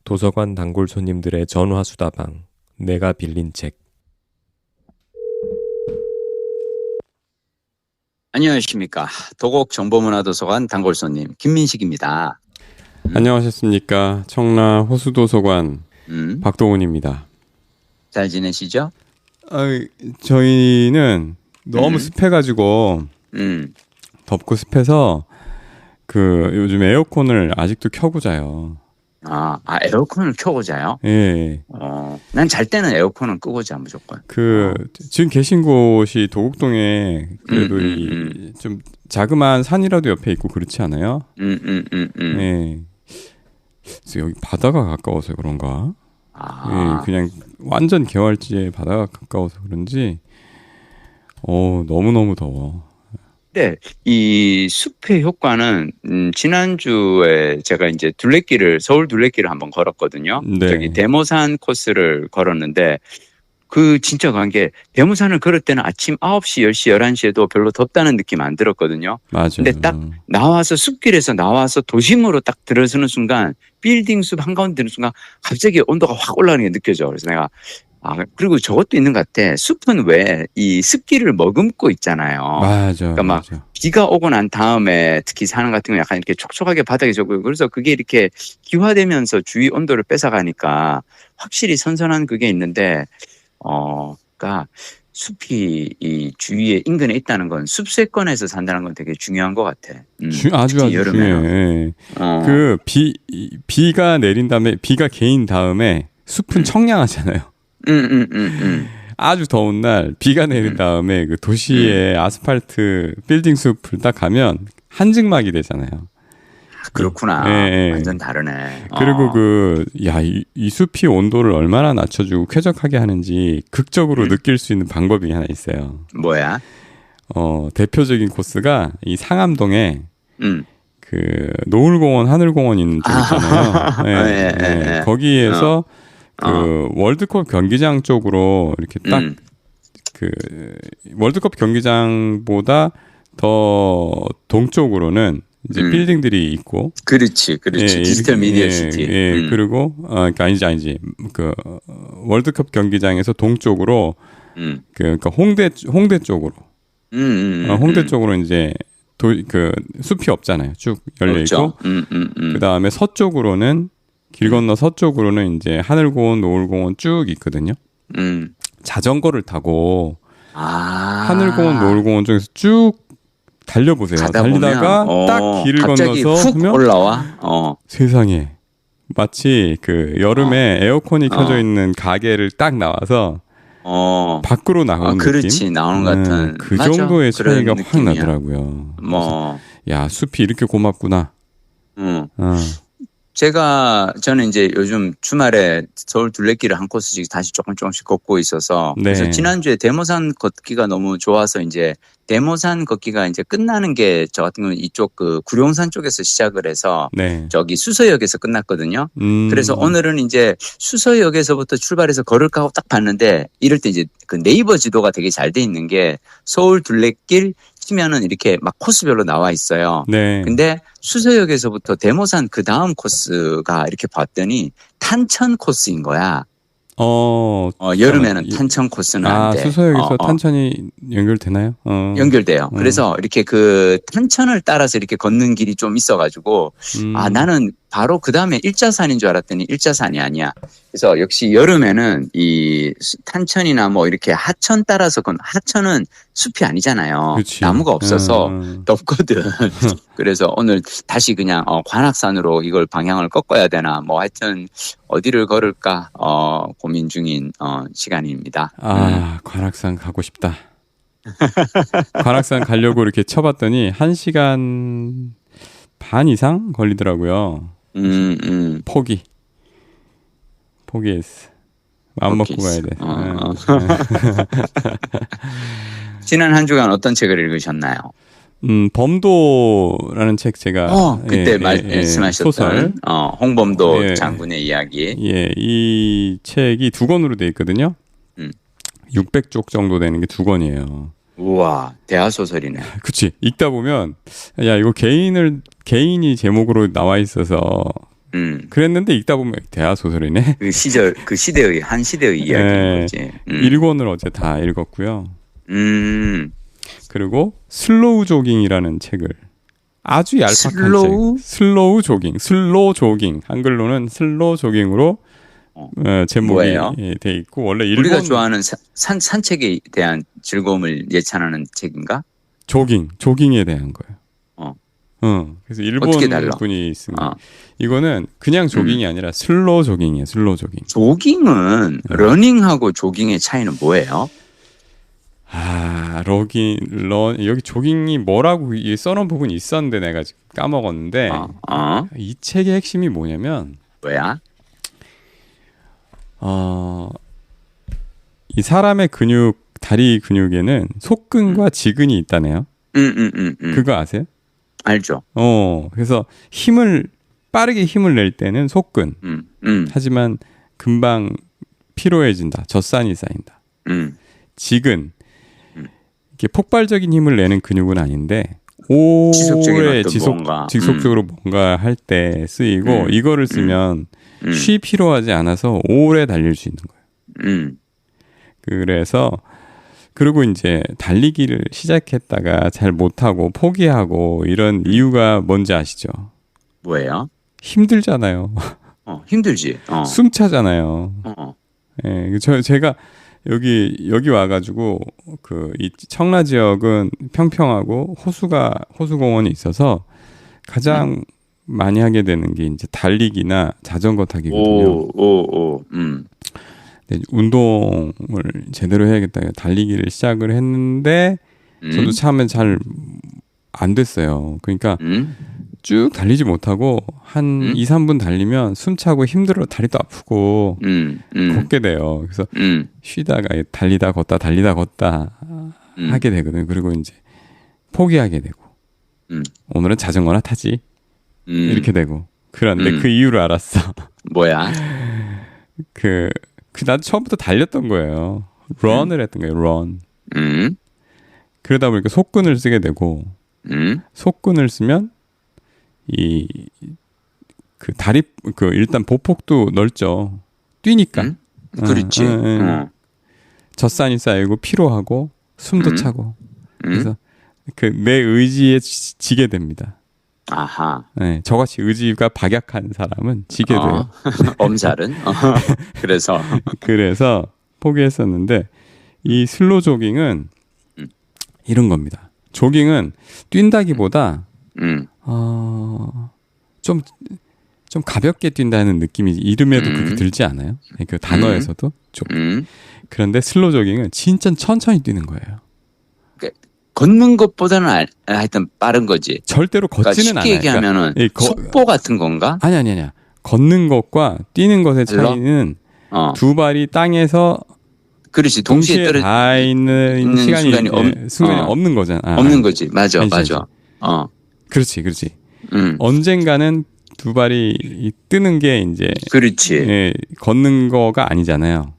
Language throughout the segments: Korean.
도서관 단골 손님들의 전화수다방, 내가 빌린 책. 안녕하십니까. 도곡정보문화도서관 단골 손님 김민식입니다. 안녕하셨습니까. 청라 호수도서관 박동훈입니다. 잘 지내시죠? 저희는 너무 습해가지고 덥고 습해서 요즘 에어컨을 아직도 켜고 자요. 에어컨을 켜고 자요? 예. 난 잘 때는 에어컨은 끄고 자, 무조건. 지금 계신 곳이 도곡동에 그래도 좀 자그마한 산이라도 옆에 있고 그렇지 않아요? 예. 그래서 여기 바다가 가까워서 그런가? 예, 그냥 완전 개활지에 바다가 가까워서 그런지, 너무너무 더워. 네, 이 숲의 효과는 지난주에 제가 이제 서울 둘레길을 한번 걸었거든요. 네. 저기 대모산 코스를 걸었는데 진짜 관계 대모산을 걸을 때는 아침 9시, 10시, 11시에도 별로 덥다는 느낌 안 들었거든요. 맞아요. 근데 딱 나와서 숲길에서 나와서 도심으로 딱 들어서는 순간 빌딩 숲 한가운데 드는 순간 갑자기 온도가 확 올라가는 게 느껴져. 그래서 내가 그리고 저것도 있는 것 같아. 숲은 왜 이 습기를 머금고 있잖아요. 맞아. 그러니까 막 비가 오고 난 다음에 특히 산원 같은 거 약간 이렇게 촉촉하게 바닥에 젖고 그래서 그게 이렇게 기화되면서 주위 온도를 뺏어가니까 확실히 선선한 그게 있는데 그러니까 sup이 이 주위에 인근에 있다는 건 숲세권에서 산다는 건 되게 중요한 것 같아. 아주 중요해. 비가 내린 다음에 비가 개인 다음에 숲은 청량하잖아요. 아주 더운 날 비가 내린 다음에 그 도시의 아스팔트 빌딩 숲을 딱 가면 한증막이 되잖아요. 그렇구나. 예. 완전 다르네. 그리고 이 숲이 온도를 얼마나 낮춰주고 쾌적하게 하는지 극적으로 느낄 수 있는 방법이 하나 있어요. 뭐야? 대표적인 코스가 이 상암동에 노을공원, 하늘공원 있는 쪽 있잖아요. 거기에서 월드컵 경기장 쪽으로 이렇게 딱 월드컵 경기장보다 더 동쪽으로는 이제 빌딩들이 있고. 그렇지. 디지털 미디어 시티. 그리고, 아니지. 월드컵 경기장에서 동쪽으로, 그러니까 홍대 쪽으로. 홍대 쪽으로 이제, 숲이 없잖아요. 쭉 열려있고. 그 다음에 서쪽으로는, 길 건너 서쪽으로는 이제 하늘공원, 노을공원 쭉 있거든요. 자전거를 타고, 하늘공원, 노을공원 쪽에서 쭉 달려보세요. 달리다가 딱 길을 건너서 훅 올라와. 세상에 마치 여름에 에어컨이 켜져 있는 가게를 딱 나와서 밖으로 나오는 느낌. 그렇지, 나오는 것 같은. 그 정도의 차이가 확 느낌이야. 나더라고요. 야, 숲이 이렇게 고맙구나. 저는 이제 요즘 주말에 서울 둘레길을 한 코스씩 다시 조금씩 걷고 있어서 그래서 지난주에 대모산 걷기가 너무 좋아서 이제 대모산 걷기가 이제 끝나는 게 저 같은 경우는 이쪽 구룡산 쪽에서 시작을 해서 저기 수서역에서 끝났거든요. 그래서 오늘은 이제 수서역에서부터 출발해서 걸을까 하고 딱 봤는데 이럴 때 이제 그 네이버 지도가 되게 잘 돼 있는 게 서울 둘레길 치면은 이렇게 막 코스별로 나와 있어요. 근데 수서역에서부터 대모산 그 다음 코스가 이렇게 봤더니 탄천 코스인 거야. 여름에는 탄천 코스는 안 돼. 수서역에서 탄천이 연결되나요? 연결돼요. 그래서 이렇게 탄천을 따라서 이렇게 걷는 길이 좀 있어가지고 나는 바로 그 다음에 일자산인 줄 알았더니 일자산이 아니야. 그래서 역시 여름에는 이 탄천이나 뭐 이렇게 하천 따라서 하천은 숲이 아니잖아요. 그치. 나무가 없어서 덥거든. 그래서 오늘 다시 그냥 관악산으로 이걸 방향을 꺾어야 되나 뭐 하여튼 어디를 걸을까 고민 중인 시간입니다. 관악산 가고 싶다. 관악산 가려고 이렇게 쳐봤더니 1시간 반 이상 걸리더라고요. 포기했어. 마음 먹고 가야 돼. 지난 한 주간 어떤 책을 읽으셨나요? 범도라는 책 제가 그때 말씀하셨던 소설 홍범도 장군의 이야기. 이 책이 2권으로 돼 있거든요. 600쪽 정도 되는 게 2권이에요. 우와, 대하소설이네. 그치. 읽다 보면, 이거 개인이 제목으로 나와 있어서, 그랬는데 읽다 보면 대하 소설이네. 그 시대의 한 시대의 이야기인 거지. 1권을 어제 다 읽었고요. 그리고 슬로우 조깅이라는 책을 아주 얄팍한 슬로우 조깅. 한글로는 슬로우 조깅으로 제목이 돼 있고 원래 우리가 좋아하는 산책에 대한 즐거움을 예찬하는 책인가? 조깅에 대한 거예요. 그래서 일본 분이 있습니다. 이거는 그냥 조깅이 아니라 슬로우 조깅이에요. 슬로우 조깅. 조깅은 러닝하고 조깅의 차이는 뭐예요? 여기 조깅이 뭐라고 써놓은 부분이 있었는데 내가 지금 까먹었는데 이 책의 핵심이 뭐냐면 뭐야? 이 사람의 다리 근육에는 속근과 지근이 있다네요. 그거 아세요? 알죠. 그래서 빠르게 힘을 낼 때는 속근. 하지만 금방 피로해진다. 젖산이 쌓인다. 지근. 이게 폭발적인 힘을 내는 근육은 아닌데 오래 지속적으로 뭔가 할 때 쓰이고 이거를 쓰면 쉬 필요하지 않아서 오래 달릴 수 있는 거예요. 그리고 이제 달리기를 시작했다가 잘 못하고 포기하고 이런 이유가 뭔지 아시죠? 뭐예요? 힘들잖아요. 힘들지. 숨 차잖아요. 제가 여기 와가지고 이 청라 지역은 평평하고 호수공원이 있어서 가장 많이 하게 되는 게 이제 달리기나 자전거 타기거든요. 운동을 제대로 해야겠다. 달리기를 시작을 했는데 저도 처음엔 잘 안 됐어요. 그러니까 쭉 달리지 못하고 한 2, 3분 달리면 숨차고 힘들어 다리도 아프고 걷게 돼요. 그래서 쉬다가 달리다 걷다 하게 되거든요. 그리고 이제 포기하게 되고 오늘은 자전거나 타지 이렇게 되고 그런데 그 이유를 알았어. 뭐야? 나도 처음부터 달렸던 거예요. 런을 했던 거예요. 런. 그러다 보니까 속근을 쓰게 되고 속근을 쓰면 다리 일단 보폭도 넓죠. 뛰니까. 그렇지. 젖산이 쌓이고 피로하고 숨도 차고. 그래서 내 의지에 지게 됩니다. 아하. 네, 저같이 의지가 박약한 사람은 지게 돼요. 엄살은. 그래서 포기했었는데 이 슬로 조깅은 이런 겁니다. 조깅은 뛴다기보다 좀 가볍게 뛴다는 느낌이 이름에도 그렇게 들지 않아요? 그 단어에서도 그런데 슬로 조깅은 진짜 천천히 뛰는 거예요. 걷는 것보다는 하여튼 빠른 거지. 절대로 걷지는 않아요. 쉽게 얘기하면은 속보 같은 건가? 아니. 걷는 것과 뛰는 것의 차이는 두 발이 땅에서 그렇지. 동시에 닿아 있는 시간이 없는 거잖아. 없는 거지. 맞아. 그렇지. 언젠가는 두 발이 뜨는 게 이제 그렇지. 걷는 거가 아니잖아요.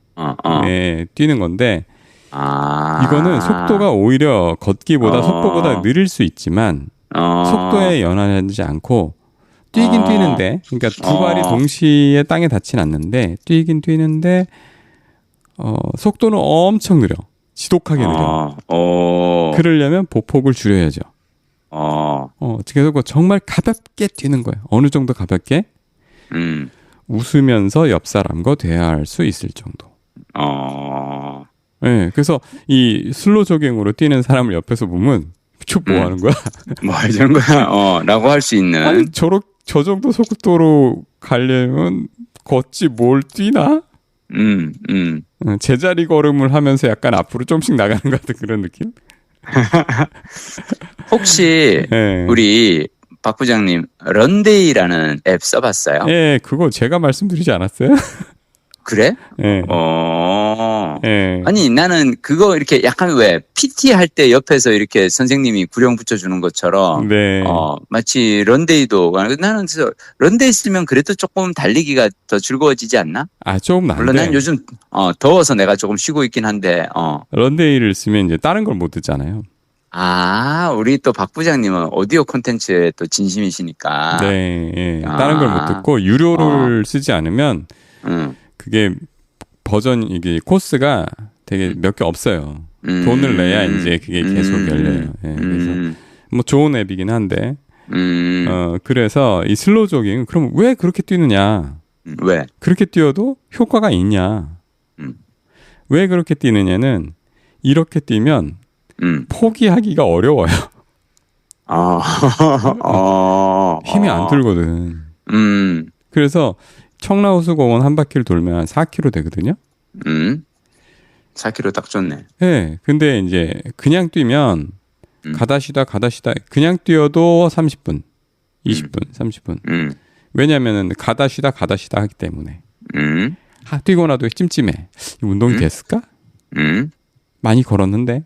뛰는 건데 이거는 속도가 오히려 걷기보다 속도보다 느릴 수 있지만 속도에 연연하지 않고 뛰긴 뛰는데 그러니까 두 발이 동시에 땅에 닿진 않는데 뛰긴 뛰는데 속도는 엄청 느려. 지독하게 느려. 그러려면 보폭을 줄여야죠. 그래서 정말 가볍게 뛰는 거예요. 어느 정도 가볍게 웃으면서 옆 사람과 대화할 수 있을 정도. 네, 그래서 이 슬로 조깅으로 뛰는 사람을 옆에서 보면 뭐 하는 거야? 뭐 하는 거야? 라고 할 수 있는. 아니, 저 정도 속도로 가려면 걷지 뭘 뛰나? 제자리 걸음을 하면서 약간 앞으로 좀씩 나가는 것 같은 그런 느낌? 혹시 우리 박 부장님 런데이라는 앱 써봤어요? 네, 그거 제가 말씀드리지 않았어요? 그래? 네. 아니 나는 그거 이렇게 약간 왜 PT 할 때 옆에서 이렇게 선생님이 구령 붙여주는 것처럼 마치 런데이도 나는 런데이 쓰면 그래도 조금 달리기가 더 즐거워지지 않나? 조금 난데. 물론 난 요즘 더워서 내가 조금 쉬고 있긴 한데 런데이를 쓰면 이제 다른 걸 못 듣잖아요. 우리 또 박 부장님은 오디오 콘텐츠에 또 진심이시니까. 네, 예. 다른 걸 못 듣고 유료를 쓰지 않으면 그게 이게 코스가 되게 몇 개 없어요. 돈을 내야 이제 그게 계속 열려요. 예. 그래서 뭐 좋은 앱이긴 한데. 그래서 이 슬로우 조깅 그럼 왜 그렇게 뛰느냐? 왜? 그렇게 뛰어도 효과가 있냐? 왜 그렇게 뛰느냐는 이렇게 뛰면 포기하기가 어려워요. 힘이 안 들거든. 그래서 청라호수공원 한 바퀴를 돌면 한 4km 되거든요. 4km 딱 좋네. 네, 근데 이제 그냥 뛰면 가다 쉬다 그냥 뛰어도 30분, 20분, 30분. 왜냐면은 가다 쉬다 하기 때문에. 뛰고 나도 찜찜해. 운동이 됐을까? 많이 걸었는데.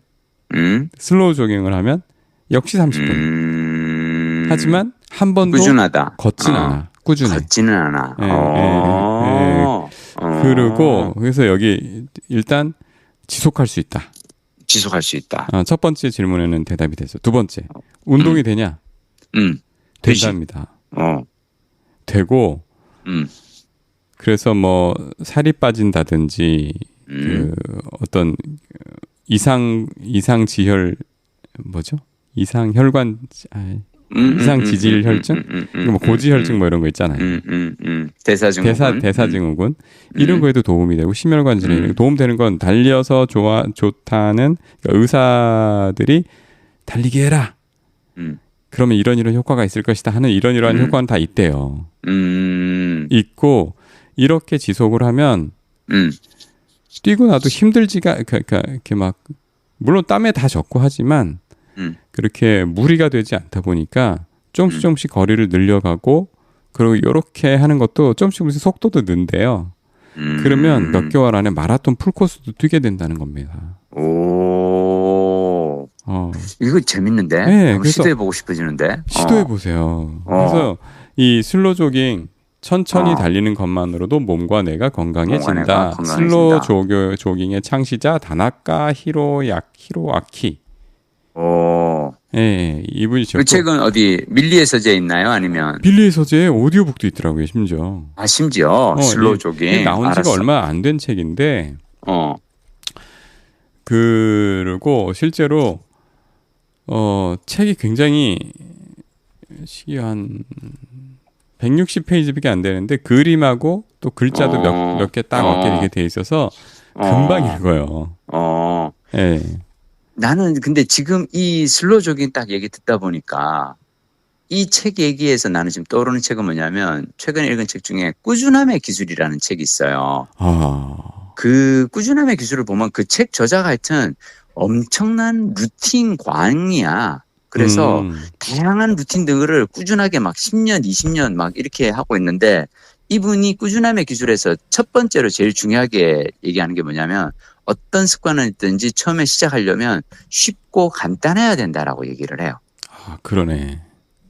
슬로우 조깅을 하면 역시 30분. 하지만 한 번도 꾸준하다. 걷진 않아. 꾸준해. 걷지는 않아. 그리고 그래서 여기 일단 지속할 수 있다. 지속할 수 있다. 첫 번째 질문에는 대답이 됐어. 두 번째, 운동이 되냐? 된답니다. 되고, 그래서 뭐 살이 빠진다든지 그 어떤 이상 혈관 이상 지질 혈증, 뭐 고지 혈증 뭐 이런 거 있잖아요. 대사증후군 이런 거에도 도움이 되고 심혈관 질환에 도움되는 건 달려서 좋다는 그러니까 의사들이 달리게 해라. 그러면 이런 효과가 있을 것이다 하는 이러한 효과는 다 있대요. 있고 이렇게 지속을 하면 뛰고 나도 힘들지가 그러니까 이렇게 막 물론 땀에 다 젖고 하지만 그렇게 무리가 되지 않다 보니까 조금씩 거리를 늘려가고 그리고 이렇게 하는 것도 조금씩 속도도 는데요. 그러면 몇 개월 안에 마라톤 풀코스도 뛰게 된다는 겁니다. 오, 이거 재밌는데? 네, 시도해보고 싶어지는데? 시도해보세요. 그래서 이 슬로우 조깅 천천히 달리는 것만으로도 몸과 뇌가 건강해진다. 슬로우 조깅의 창시자 다나카 히로아키. 예, 이분이 그 책은 어디 밀리의 서재에 있나요? 아니면 밀리의 서재에 오디오북도 있더라고요, 심지어. 심지어 슬로우 조깅 나온 지가 얼마 안 된 책인데. 그리고 실제로 책이 굉장히 한 160페이지밖에 안 되는데 그림하고 또 글자도 몇 개 딱 어깨 돼 있어서 금방 읽어요. 예. 나는 근데 지금 이 슬로우 조깅 딱 얘기 듣다 보니까 이 책 얘기에서 나는 지금 떠오르는 책은 뭐냐면 최근에 읽은 책 중에 꾸준함의 기술이라는 책이 있어요. 그 꾸준함의 기술을 보면 그 책 저자가 하여튼 엄청난 루틴 광이야. 그래서 다양한 루틴들을 꾸준하게 막 10년, 20년 막 이렇게 하고 있는데 이분이 꾸준함의 기술에서 첫 번째로 제일 중요하게 얘기하는 게 뭐냐면 어떤 습관이든지 처음에 시작하려면 쉽고 간단해야 된다라고 얘기를 해요. 그러네.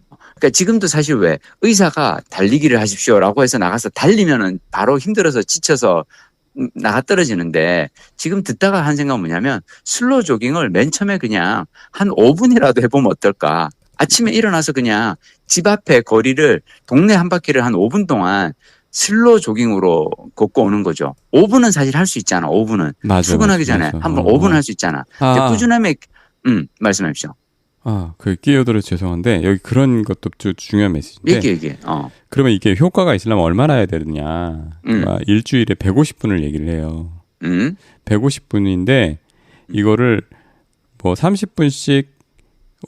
그러니까 지금도 사실 왜 의사가 달리기를 하십시오라고 해서 나가서 달리면은 바로 힘들어서 지쳐서 나가 떨어지는데 지금 듣다가 한 생각은 뭐냐면 슬로우 조깅을 맨 처음에 그냥 한 5분이라도 해보면 어떨까. 아침에 일어나서 그냥 집 앞에 거리를 동네 한 바퀴를 한 5분 동안 슬로우 조깅으로 걷고 오는 거죠. 5분은 사실 할 수 있잖아. 5분은. 출근하기 전에 한번 5분 할 수 있잖아. 근데 꾸준함에 말씀하십시오. 그 끼어들어 죄송한데 여기 그런 것도 중요한 메시지인데. 얘기. 그러면 이게 효과가 있으려면 얼마나 해야 되느냐. 일주일에 150분을 얘기를 해요. 150분인데 이거를 뭐 30분씩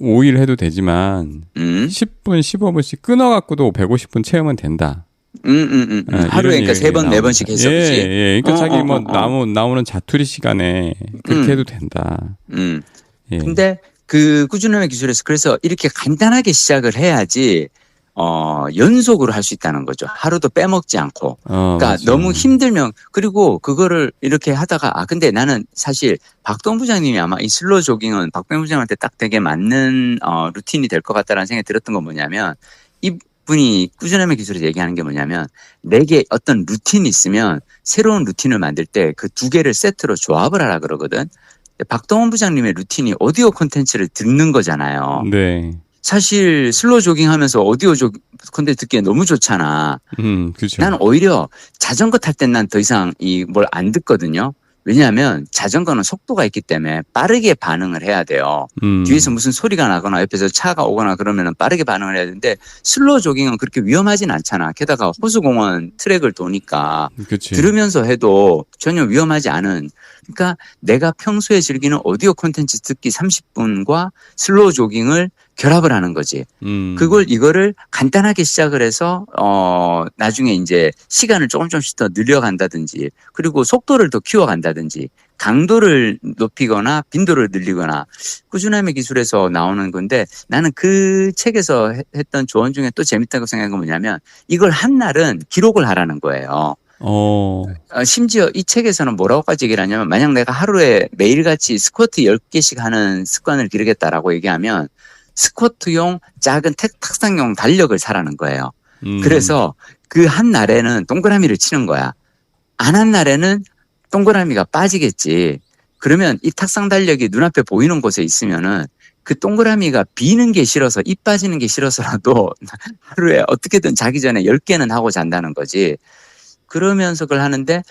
5일 해도 되지만 10분, 15분씩 끊어갖고도 150분 채우면 된다. 하루에 그러니까 3번, 4번씩 해서 그렇지. 예. 그러니까 자기 뭐 나오는 자투리 시간에 그렇게 해도 된다. 예. 근데 그 꾸준함의 기술에서 그래서 이렇게 간단하게 시작을 해야지 연속으로 할 수 있다는 거죠. 하루도 빼먹지 않고. 그러니까 맞아. 너무 힘들면 그리고 그거를 이렇게 하다가 근데 나는 사실 박동 부장님이 아마 이 슬로우 조깅은 박동 부장한테 딱 되게 맞는 루틴이 될 것 같다라는 생각이 들었던 건 뭐냐면 이분이 꾸준함의 기술에서 얘기하는 게 뭐냐면 내게 어떤 루틴이 있으면 새로운 루틴을 만들 때 그 두 개를 세트로 조합을 하라 그러거든. 박동원 부장님의 루틴이 오디오 콘텐츠를 듣는 거잖아요. 네. 사실 슬로우 조깅하면서 오디오 콘텐츠 듣기에 너무 좋잖아. 그렇죠. 난 오히려 자전거 탈 땐 난 더 이상 뭘 안 듣거든요. 왜냐하면 자전거는 속도가 있기 때문에 빠르게 반응을 해야 돼요. 뒤에서 무슨 소리가 나거나 옆에서 차가 오거나 그러면 빠르게 반응을 해야 되는데 슬로우 조깅은 그렇게 위험하진 않잖아. 게다가 호수공원 트랙을 도니까 그치. 들으면서 해도 전혀 위험하지 않은, 그러니까 내가 평소에 즐기는 오디오 콘텐츠 듣기 30분과 슬로우 조깅을 결합을 하는 거지. 이거를 간단하게 시작을 해서, 나중에 이제 시간을 조금씩 더 늘려간다든지, 그리고 속도를 더 키워간다든지, 강도를 높이거나 빈도를 늘리거나, 꾸준함의 기술에서 나오는 건데, 나는 그 책에서 했던 조언 중에 또 재밌다고 생각한 건 뭐냐면, 이걸 한 날은 기록을 하라는 거예요. 심지어 이 책에서는 뭐라고까지 얘기를 하냐면, 만약 내가 하루에 매일같이 스쿼트 10개씩 하는 습관을 기르겠다라고 얘기하면, 스쿼트용 작은 탁상용 달력을 사라는 거예요. 그래서 그 한 날에는 동그라미를 치는 거야. 안 한 날에는 동그라미가 빠지겠지. 그러면 이 탁상 달력이 눈앞에 보이는 곳에 있으면은 그 동그라미가 비는 게 싫어서, 이 빠지는 게 싫어서라도 하루에 어떻게든 자기 전에 10개는 하고 잔다는 거지. 그러면서 그걸 하는데,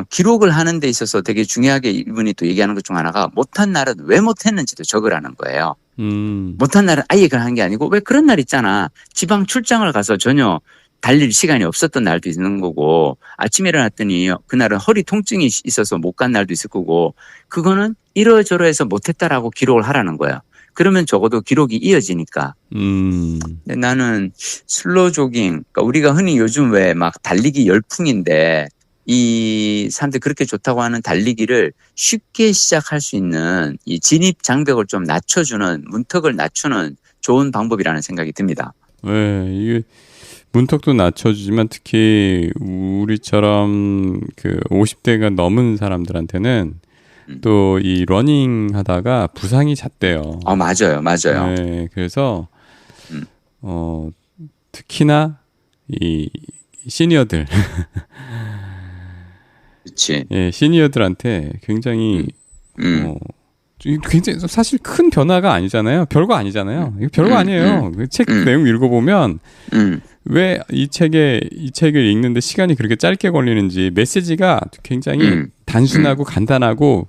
기록을 하는 데 있어서 되게 중요하게 이분이 또 얘기하는 것 중 하나가, 못한 날은 왜 못했는지도 적으라는 거예요. 못한 날은 아예 그걸 한 게 아니고, 왜 그런 날 있잖아. 지방 출장을 가서 전혀 달릴 시간이 없었던 날도 있는 거고, 아침에 일어났더니 그날은 허리 통증이 있어서 못 간 날도 있을 거고, 그거는 이러저러해서 못했다라고 기록을 하라는 거예요. 그러면 적어도 기록이 이어지니까. 근데 나는 슬로우 조깅, 그러니까 우리가 흔히 요즘 왜 막 달리기 열풍인데, 이 사람들 그렇게 좋다고 하는 달리기를 쉽게 시작할 수 있는 이 진입 장벽을 좀 낮춰주는, 문턱을 낮추는 좋은 방법이라는 생각이 듭니다. 네, 이게 문턱도 낮춰주지만 특히 우리처럼 그 50대가 넘은 사람들한테는 또 이 러닝 하다가 부상이 잦대요. 맞아요. 네, 그래서 특히나 이 시니어들 그렇지. 예, 시니어들한테 굉장히 굉장히 사실 큰 변화가 아니잖아요. 별거 아니잖아요. 이거 별거 아니에요. 책 내용 읽어보면 왜 이 책을 읽는데 시간이 그렇게 짧게 걸리는지, 메시지가 굉장히 단순하고 간단하고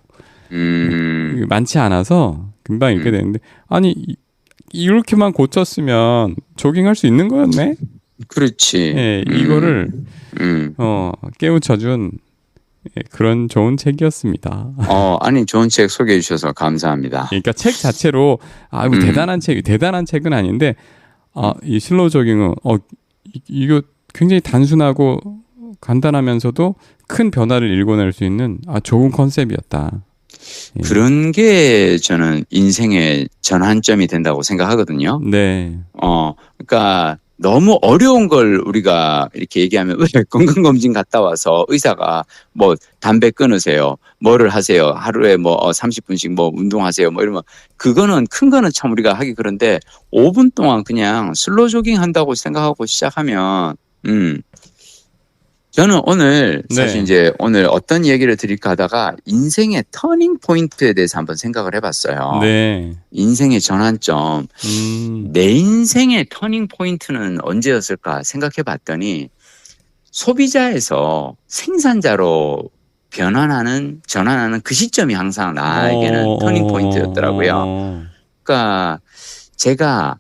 많지 않아서 금방 읽게 되는데, 아니 이렇게만 고쳤으면 조깅할 수 있는 거였네. 그렇지. 예, 이거를 깨우쳐준 그런 좋은 책이었습니다. 아니 좋은 책 소개해 주셔서 감사합니다. 그러니까 책 자체로 뭐 대단한 책은 아닌데, 이 슬로우 조깅은 이거 굉장히 단순하고 간단하면서도 큰 변화를 일궈낼 수 있는 좋은 컨셉이었다. 예. 그런 게 저는 인생의 전환점이 된다고 생각하거든요. 네. 그러니까 너무 어려운 걸 우리가 이렇게 얘기하면, 왜 건강검진 갔다 와서 의사가 뭐 담배 끊으세요, 뭐를 하세요, 하루에 뭐 30분씩 뭐 운동하세요, 뭐 이러면, 그거는 큰 거는 참 우리가 하기 그런데 5분 동안 그냥 슬로우 조깅 한다고 생각하고 시작하면, 저는 오늘 사실 이제 오늘 어떤 얘기를 드릴까 하다가 인생의 터닝 포인트에 대해서 한번 생각을 해봤어요. 네. 인생의 전환점. 내 인생의 터닝 포인트는 언제였을까 생각해봤더니, 소비자에서 생산자로 전환하는 그 시점이 항상 나에게는 터닝 포인트였더라고요. 그러니까 제가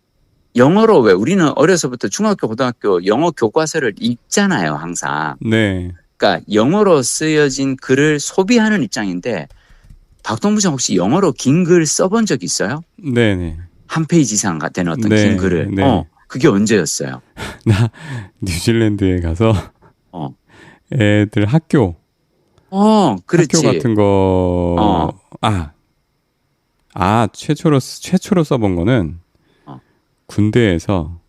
영어로, 왜 우리는 어려서부터 중학교, 고등학교 영어 교과서를 읽잖아요, 항상. 네. 그러니까 영어로 쓰여진 글을 소비하는 입장인데, 박동부장 혹시 영어로 긴 글 써본 적 있어요? 네네. 한 페이지 이상 되는 어떤 긴 글을. 그게 언제였어요? 나 뉴질랜드에 가서 애들 학교. 그렇지. 학교 같은 거. 최초로 써본 거는 군대에서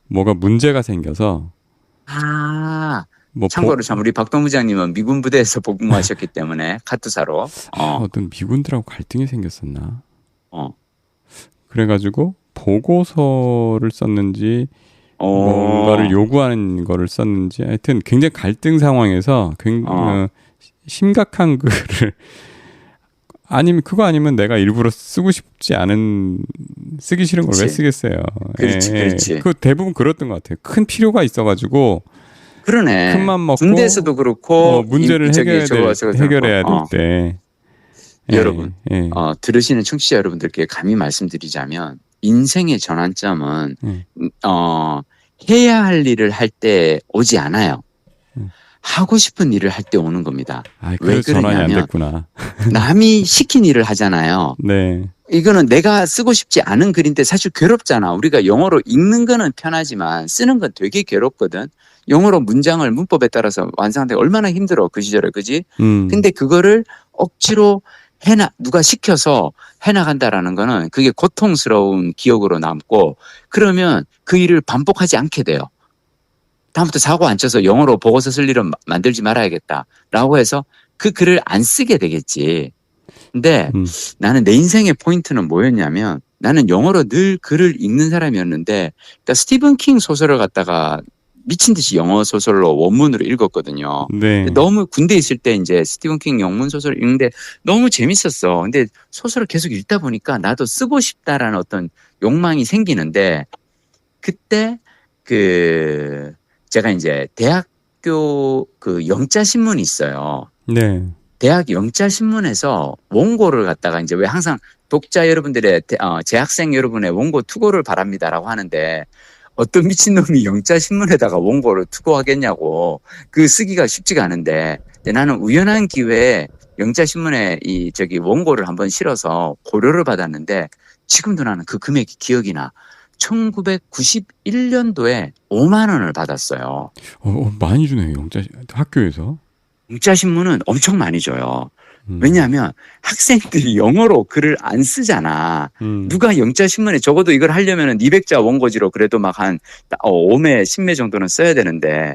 뭐가 문제가 생겨서. 참고로 참 우리 박동부장님은 미군 부대에서 복무하셨기 때문에 카투사로. 어떤 미군들하고 갈등이 생겼었나? 그래가지고 보고서를 썼는지 뭔가를 요구하는 거를 썼는지, 하여튼 굉장히 갈등 상황에서 굉장히 심각한 글을 아니면 그거 아니면 내가 일부러 쓰고 싶지 않은 쓰기 싫은 걸 왜 쓰겠어요. 그렇지, 그렇지. 그 대부분 그랬던 것 같아요. 큰 필요가 있어가지고. 그러네. 큰맘 먹고 군대에서도 그렇고 문제를 해결해야 될 때. 여러분, 들으시는 청취자 여러분들께 감히 말씀드리자면 인생의 전환점은 해야 할 일을 할 때 오지 않아요. 하고 싶은 일을 할 때 오는 겁니다. 왜 전환이 안 됐구나. 남이 시킨 일을 하잖아요. 네. 이거는 내가 쓰고 싶지 않은 글인데 사실 괴롭잖아. 우리가 영어로 읽는 거는 편하지만 쓰는 건 되게 괴롭거든. 영어로 문장을 문법에 따라서 완성하는데 얼마나 힘들어 그 시절에, 그지? 근데 그거를 억지로 누가 시켜서 해나간다라는 거는 그게 고통스러운 기억으로 남고, 그러면 그 일을 반복하지 않게 돼요. 다음부터 사고 안 쳐서 영어로 보고서 쓸 일은 만들지 말아야겠다라고 해서 그 글을 안 쓰게 되겠지. 근데 나는 내 인생의 포인트는 뭐였냐면, 나는 영어로 늘 글을 읽는 사람이었는데, 그러니까 스티븐 킹 소설을 갖다가 미친 듯이 영어 소설로 원문으로 읽었거든요. 네. 너무 군대에 있을 때 이제 스티븐 킹 영문 소설을 읽는데 너무 재밌었어. 근데 소설을 계속 읽다 보니까 나도 쓰고 싶다라는 어떤 욕망이 생기는데, 그때 제가 이제 대학교 영자 신문이 있어요. 네. 대학 영자 신문에서 원고를 갖다가 이제 왜 항상 독자 여러분들의 재학생 여러분의 원고 투고를 바랍니다라고 하는데, 어떤 미친놈이 영자 신문에다가 원고를 투고하겠냐고. 그 쓰기가 쉽지가 않은데, 나는 우연한 기회에 영자 신문에 원고를 한번 실어서 고려를 받았는데, 지금도 나는 그 금액이 기억이 나. 1991년도에 5만 원을 받았어요. 많이 주네요, 학교에서. 영자 신문은 엄청 많이 줘요. 왜냐하면 학생들이 영어로 글을 안 쓰잖아. 누가 영자 신문에 적어도 이걸 하려면 200자 원고지로 그래도 막 한 5매, 10매 정도는 써야 되는데,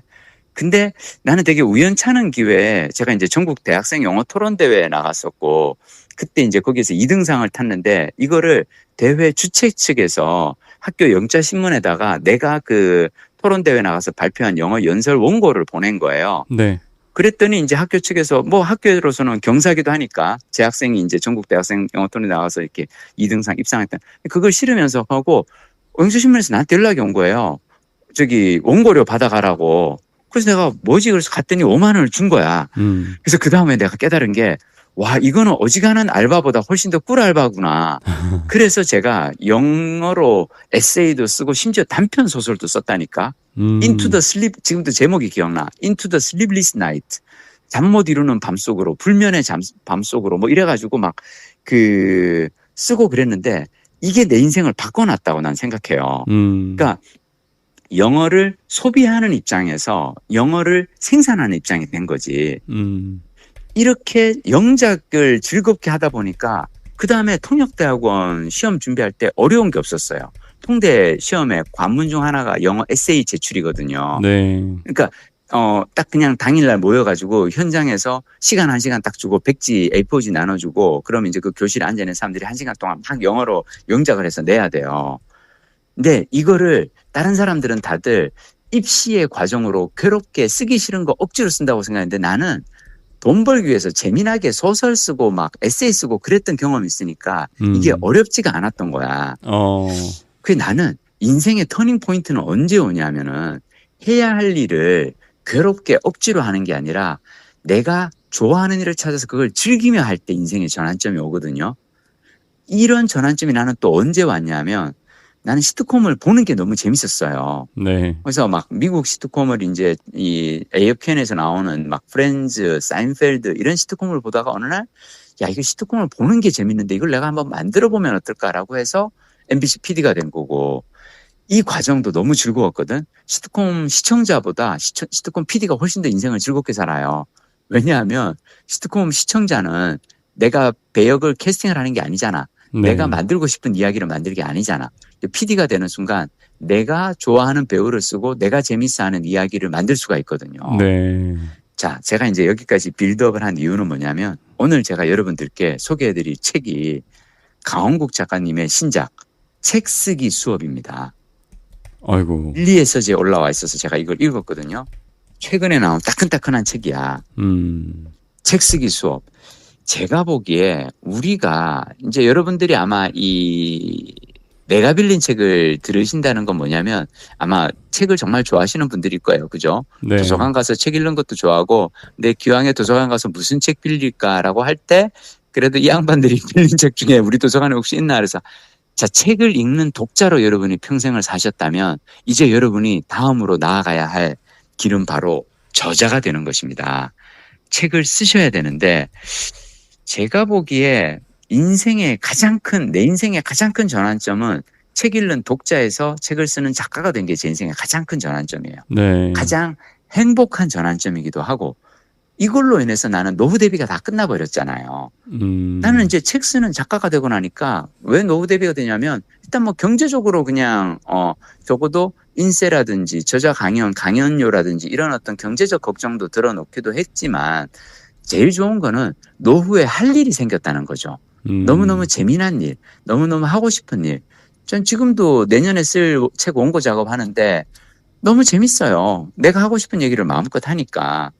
근데 나는 되게 우연찮은 기회에 제가 이제 전국 대학생 영어 토론 대회에 나갔었고, 그때 이제 거기서 2등상을 탔는데, 이거를 대회 주최 측에서 학교 영자 신문에다가 내가 그 토론 대회 나가서 발표한 영어 연설 원고를 보낸 거예요. 네. 그랬더니 이제 학교 측에서 학교로서는 경사기도 하니까 재학생이 이제 전국 대학생 영어 토론에 나가서 이렇게 2등상 입상했던, 그걸 실으면서 하고 영주신문에서 나한테 연락이 온 거예요. 원고료 받아가라고. 그래서 내가 뭐지? 그래서 갔더니 5만 원을 준 거야. 그래서 그 다음에 내가 깨달은 게, 와, 이거는 어지간한 알바보다 훨씬 더 꿀 알바구나. 그래서 제가 영어로 에세이도 쓰고 심지어 단편 소설도 썼다니까. Into the Sleep, 지금도 제목이 기억나. Into the Sleepless Night. 잠 못 이루는 밤속으로, 불면의 밤속으로 이래가지고 쓰고 그랬는데, 이게 내 인생을 바꿔놨다고 난 생각해요. 그러니까 영어를 소비하는 입장에서 영어를 생산하는 입장이 된 거지. 이렇게 영작을 즐겁게 하다 보니까 그 다음에 통역대학원 시험 준비할 때 어려운 게 없었어요. 통대 시험에 관문 중 하나가 영어 에세이 제출이거든요. 네. 그러니까 딱 그냥 당일날 모여가지고 현장에서 시간 1시간 딱 주고 백지 A4지 나눠주고, 그러면 이제 그 교실에 앉아있는 사람들이 1시간 동안 막 영어로 영작을 해서 내야 돼요. 근데 이거를 다른 사람들은 다들 입시의 과정으로 괴롭게 쓰기 싫은 거 억지로 쓴다고 생각했는데, 나는 돈 벌기 위해서 재미나게 소설 쓰고 막 에세이 쓰고 그랬던 경험이 있으니까 이게 어렵지가 않았던 거야. 그게 나는 인생의 터닝 포인트는 언제 오냐면은, 해야 할 일을 괴롭게 억지로 하는 게 아니라 내가 좋아하는 일을 찾아서 그걸 즐기며 할 때 인생의 전환점이 오거든요. 이런 전환점이 나는 또 언제 왔냐면, 나는 시트콤을 보는 게 너무 재밌었어요. 네. 그래서 막 미국 시트콤을 이제 이 AFN에서 나오는 막 프렌즈, 사인펠드 이런 시트콤을 보다가 어느 날, 야, 이거 시트콤을 보는 게 재밌는데 이걸 내가 한번 만들어 보면 어떨까라고 해서 MBC PD가 된 거고, 이 과정도 너무 즐거웠거든. 시트콤 시청자보다 시트콤 PD가 훨씬 더 인생을 즐겁게 살아요. 왜냐하면 시트콤 시청자는 내가 배역을 캐스팅을 하는 게 아니잖아. 네. 내가 만들고 싶은 이야기를 만들 게 아니잖아. PD가 되는 순간 내가 좋아하는 배우를 쓰고 내가 재밌어하는 이야기를 만들 수가 있거든요. 네. 자, 제가 이제 여기까지 빌드업을 한 이유는 뭐냐면, 오늘 제가 여러분들께 소개해드릴 책이 강원국 작가님의 신작 책 쓰기 수업입니다. 아이고. 밀리에서지에 올라와 있어서 제가 이걸 읽었거든요. 최근에 나온 따끈따끈한 책이야. 책 쓰기 수업. 제가 보기에 우리가 이제 여러분들이 아마 이 내가 빌린 책을 들으신다는 건 뭐냐면 아마 책을 정말 좋아하시는 분들일 거예요. 그죠? 네. 도서관 가서 책 읽는 것도 좋아하고 내 기왕에 도서관 가서 무슨 책 빌릴까라고 할 때 그래도 이 양반들이 빌린 책 중에 우리 도서관에 혹시 있나 그래서 자, 책을 읽는 독자로 여러분이 평생을 사셨다면 이제 여러분이 다음으로 나아가야 할 길은 바로 저자가 되는 것입니다. 책을 쓰셔야 되는데 제가 보기에 내 인생의 가장 큰 전환점은 책 읽는 독자에서 책을 쓰는 작가가 된 게 제 인생의 가장 큰 전환점이에요. 네. 가장 행복한 전환점이기도 하고 이걸로 인해서 나는 노후 대비가 다 끝나버렸잖아요. 나는 이제 책 쓰는 작가가 되고 나니까 왜 노후 대비가 되냐면 일단 뭐 경제적으로 그냥 적어도 인세라든지 저자 강연료라든지 이런 어떤 경제적 걱정도 들어놓기도 했지만 제일 좋은 거는 노후에 할 일이 생겼다는 거죠. 너무너무 재미난 일, 너무너무 하고 싶은 일. 전 지금도 내년에 쓸 책 원고 작업하는데 너무 재밌어요. 내가 하고 싶은 얘기를 마음껏 하니까.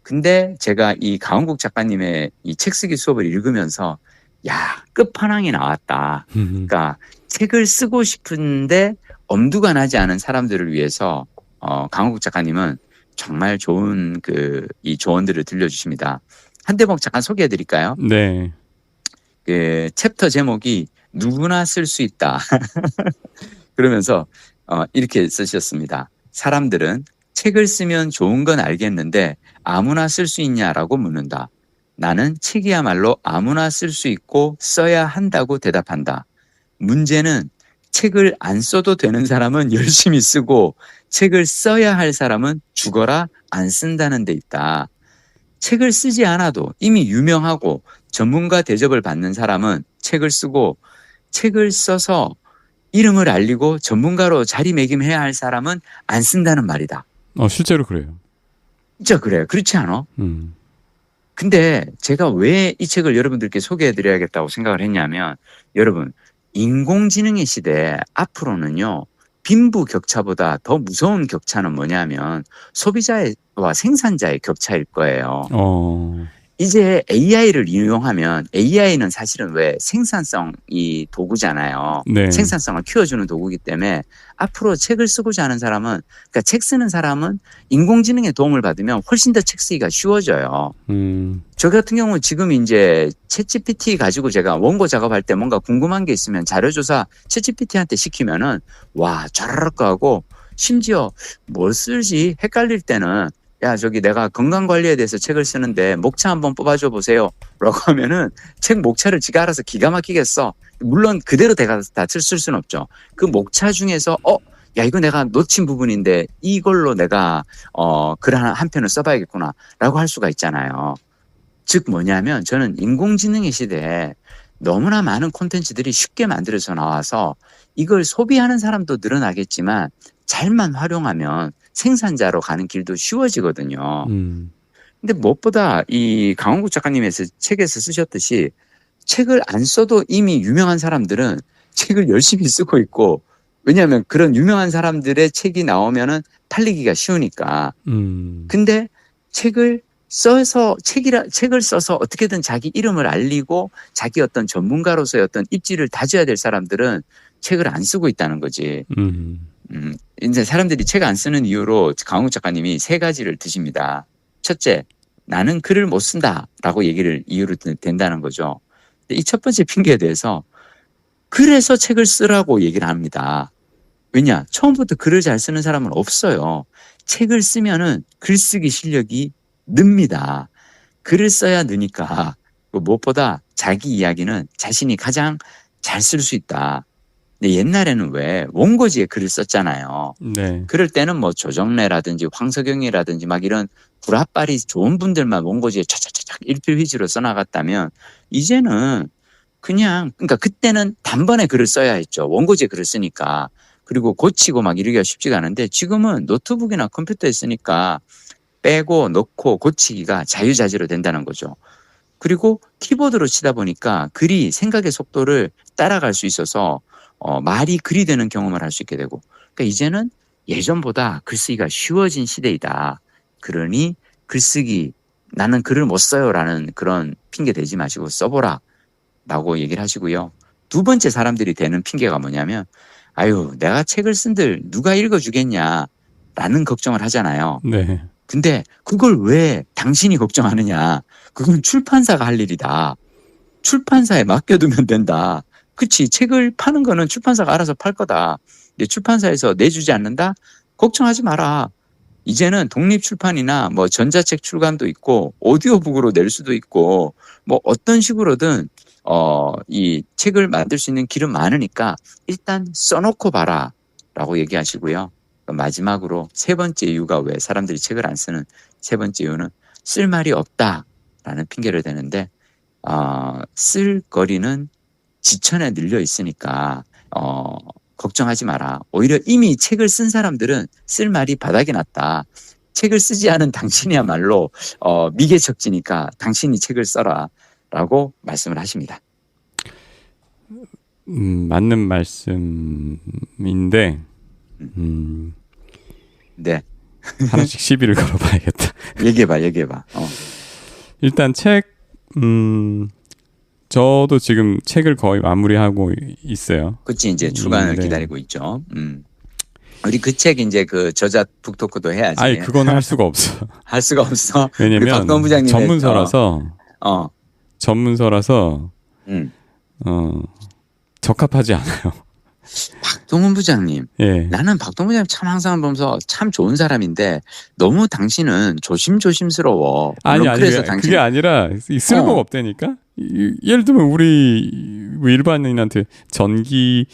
근데 제가 이 강원국 작가님의 이 책 쓰기 수업을 읽으면서 야, 끝판왕이 나왔다. 그러니까 책을 쓰고 싶은데 엄두가 나지 않은 사람들을 위해서 강원국 작가님은 정말 좋은 이 조언들을 들려주십니다. 한 대목 잠깐 소개해 드릴까요? 네. 그 챕터 제목이 누구나 쓸 수 있다. 그러면서 이렇게 쓰셨습니다. 사람들은 책을 쓰면 좋은 건 알겠는데 아무나 쓸 수 있냐라고 묻는다. 나는 책이야말로 아무나 쓸 수 있고 써야 한다고 대답한다. 문제는 책을 안 써도 되는 사람은 열심히 쓰고 책을 써야 할 사람은 죽어라 안 쓴다는 데 있다. 책을 쓰지 않아도 이미 유명하고 전문가 대접을 받는 사람은 책을 쓰고 책을 써서 이름을 알리고 전문가로 자리매김해야 할 사람은 안 쓴다는 말이다. 실제로 그래요. 진짜 그래요. 그렇지 않아? 근데 제가 왜 이 책을 여러분들께 소개해드려야겠다고 생각을 했냐면 여러분 인공지능의 시대 앞으로는요. 빈부격차보다 더 무서운 격차는 뭐냐면 소비자와 생산자의 격차일 거예요. 이제 AI를 이용하면 AI는 사실은 왜 생산성이 도구잖아요. 네. 생산성을 키워주는 도구이기 때문에 앞으로 책을 쓰고자 하는 사람은 그러니까 책 쓰는 사람은 인공지능의 도움을 받으면 훨씬 더 책 쓰기가 쉬워져요. 저 같은 경우는 지금 이제 챗GPT 가지고 제가 원고 작업할 때 뭔가 궁금한 게 있으면 자료조사 챗GPT한테 시키면은 와 좌르륵 하고 심지어 뭘 쓸지 헷갈릴 때는 야, 저기 내가 건강관리에 대해서 책을 쓰는데 목차 한번 뽑아줘 보세요. 라고 하면은 책 목차를 지가 알아서 기가 막히게 써. 물론 그대로 다 쓸 수는 없죠. 그 목차 중에서 야, 이거 내가 놓친 부분인데 이걸로 내가 글 한 편을 써봐야겠구나. 라고 할 수가 있잖아요. 즉 뭐냐면 저는 인공지능의 시대에 너무나 많은 콘텐츠들이 쉽게 만들어져 나와서 이걸 소비하는 사람도 늘어나겠지만 잘만 활용하면 생산자로 가는 길도 쉬워지거든요. 근데 무엇보다 이 강원국 작가님의 책에서 쓰셨듯이 책을 안 써도 이미 유명한 사람들은 책을 열심히 쓰고 있고 왜냐하면 그런 유명한 사람들의 책이 나오면은 팔리기가 쉬우니까. 근데 책을 써서 어떻게든 자기 이름을 알리고 자기 어떤 전문가로서의 어떤 입지를 다져야 될 사람들은 책을 안 쓰고 있다는 거지. 이제 사람들이 책 안 쓰는 이유로 강원국 작가님이 3가지를 드십니다. 첫째, 나는 글을 못 쓴다라고 이유를 댄다는 거죠. 이 첫 번째 핑계에 대해서 그래서 책을 쓰라고 얘기를 합니다. 왜냐? 처음부터 글을 잘 쓰는 사람은 없어요. 책을 쓰면은 글쓰기 실력이 늡니다. 글을 써야 느니까 무엇보다 자기 이야기는 자신이 가장 잘 쓸 수 있다. 근데 옛날에는 왜 원고지에 글을 썼잖아요. 네. 그럴 때는 뭐 조정래라든지 황석영이라든지 막 이런 불합발이 좋은 분들만 원고지에 차차차차 일필휘지로 써나갔다면 이제는 그러니까 그때는 단번에 글을 써야 했죠. 원고지에 글을 쓰니까. 그리고 고치고 막 이러기가 쉽지가 않은데 지금은 노트북이나 컴퓨터에 쓰니까 빼고 넣고 고치기가 자유자재로 된다는 거죠. 그리고 키보드로 치다 보니까 글이 생각의 속도를 따라갈 수 있어서 말이 글이 되는 경험을 할 수 있게 되고 그러니까 이제는 예전보다 글쓰기가 쉬워진 시대이다. 그러니 글쓰기는 나는 글을 못 써요라는 그런 핑계 대지 마시고 써보라 라고 얘기를 하시고요. 두 번째 사람들이 대는 핑계가 뭐냐면 아유 내가 책을 쓴들 누가 읽어주겠냐 라는 걱정을 하잖아요. 네. 근데 그걸 왜 당신이 걱정하느냐. 그건 출판사가 할 일이다. 출판사에 맡겨두면 된다. 그치 책을 파는 거는 출판사가 알아서 팔 거다. 근데 출판사에서 내주지 않는다? 걱정하지 마라. 이제는 독립출판이나 뭐 전자책 출간도 있고 오디오북으로 낼 수도 있고 뭐 어떤 식으로든 이 책을 만들 수 있는 길은 많으니까 일단 써놓고 봐라 라고 얘기하시고요. 마지막으로 세 번째 이유가 왜 사람들이 책을 안 쓰는 세 번째 이유는 쓸 말이 없다라는 핑계를 대는데 쓸 거리는 지천에 늘려 있으니까 걱정하지 마라. 오히려 이미 책을 쓴 사람들은 쓸 말이 바닥이 났다. 책을 쓰지 않은 당신이야말로 미개척지니까 당신이 책을 써라 라고 말씀을 하십니다. 맞는 말씀인데 네. 하나씩 시비를 걸어봐야겠다. 얘기해봐. 일단 저도 지금 책을 거의 마무리하고 있어요. 그치, 이제 출간을 기다리고 있죠. 우리 그 책 이제 그 저자 북토크도 해야지. 아니, 그건 할 수가 없어. 할 수가 없어. 왜냐면 박동원 부장님의 전문서라서 적합하지 않아요. 박동원 부장님. 예. 나는 박동원 부장님 참 항상 보면서 참 좋은 사람인데 너무 당신은 조심스러워. 아니 그래서 그게 아니라 쓸모가 없다니까. 예를 들면 우리 일반인한테 전기